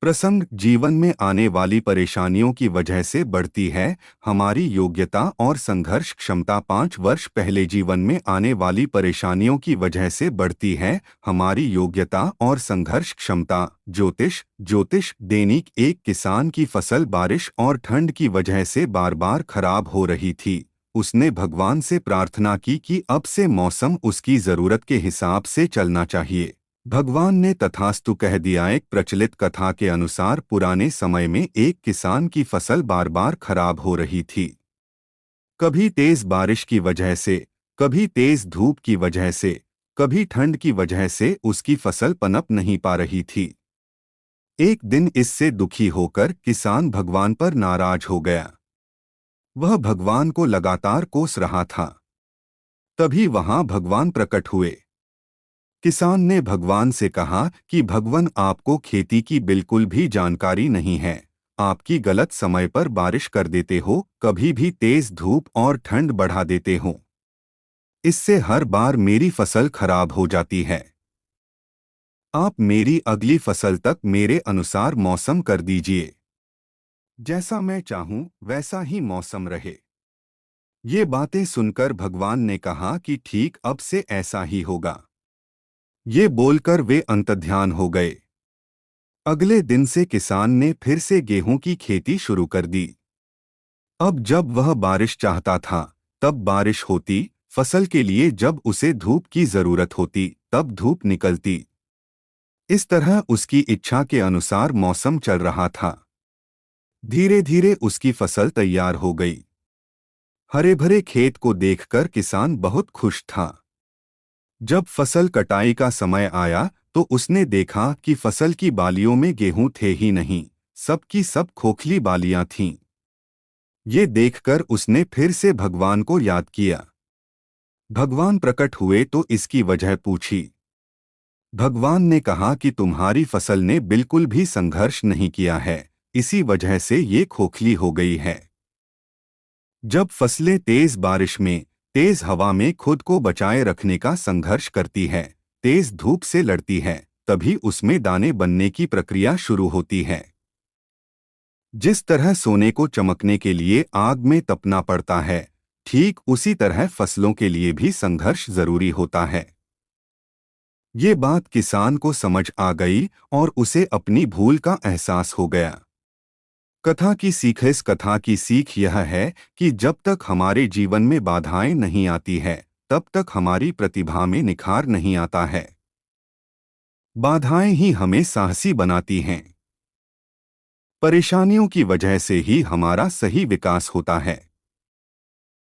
प्रसंग जीवन में आने वाली परेशानियों की वजह से बढ़ती है हमारी योग्यता और संघर्ष क्षमता। 5 वर्ष पहले जीवन में आने वाली परेशानियों की वजह से बढ़ती है हमारी योग्यता और संघर्ष क्षमता। ज्योतिष दैनिक एक किसान की फसल बारिश और ठंड की वजह से बार बार खराब हो रही थी। उसने भगवान से प्रार्थना की कि अब से मौसम उसकी जरूरत के हिसाब से चलना चाहिए। भगवान ने तथास्तु कह दिया। एक प्रचलित कथा के अनुसार पुराने समय में एक किसान की फसल बार बार खराब हो रही थी। कभी तेज बारिश की वजह से, कभी तेज धूप की वजह से, कभी ठंड की वजह से उसकी फसल पनप नहीं पा रही थी। एक दिन इससे दुखी होकर किसान भगवान पर नाराज हो गया। वह भगवान को लगातार कोस रहा था। तभी वहां भगवान प्रकट हुए। किसान ने भगवान से कहा कि भगवान, आपको खेती की बिल्कुल भी जानकारी नहीं है। आपकी गलत समय पर बारिश कर देते हो, कभी भी तेज धूप और ठंड बढ़ा देते हो। इससे हर बार मेरी फसल खराब हो जाती है। आप मेरी अगली फसल तक मेरे अनुसार मौसम कर दीजिए। जैसा मैं चाहूं वैसा ही मौसम रहे। ये बातें सुनकर भगवान ने कहा कि ठीक, अब से ऐसा ही होगा। ये बोलकर वे अंतर्ध्यान हो गए। अगले दिन से किसान ने फिर से गेहूं की खेती शुरू कर दी। अब जब वह बारिश चाहता था तब बारिश होती, फसल के लिए जब उसे धूप की जरूरत होती तब धूप निकलती। इस तरह उसकी इच्छा के अनुसार मौसम चल रहा था। धीरे धीरे उसकी फसल तैयार हो गई। हरे भरे खेत को देखकर किसान बहुत खुश था। जब फसल कटाई का समय आया तो उसने देखा कि फसल की बालियों में गेहूं थे ही नहीं, सब की सब खोखली बालियां थीं। ये देखकर उसने फिर से भगवान को याद किया। भगवान प्रकट हुए तो इसकी वजह पूछी। भगवान ने कहा कि तुम्हारी फसल ने बिल्कुल भी संघर्ष नहीं किया है, इसी वजह से ये खोखली हो गई है। जब फसलें तेज बारिश में, तेज हवा में खुद को बचाए रखने का संघर्ष करती है, तेज धूप से लड़ती है, तभी उसमें दाने बनने की प्रक्रिया शुरू होती है। जिस तरह सोने को चमकने के लिए आग में तपना पड़ता है, ठीक उसी तरह फसलों के लिए भी संघर्ष जरूरी होता है। ये बात किसान को समझ आ गई और उसे अपनी भूल का एहसास हो गया। कथा की सीख। इस कथा की सीख यह है कि जब तक हमारे जीवन में बाधाएं नहीं आती है, तब तक हमारी प्रतिभा में निखार नहीं आता है। बाधाएं ही हमें साहसी बनाती हैं। परेशानियों की वजह से ही हमारा सही विकास होता है।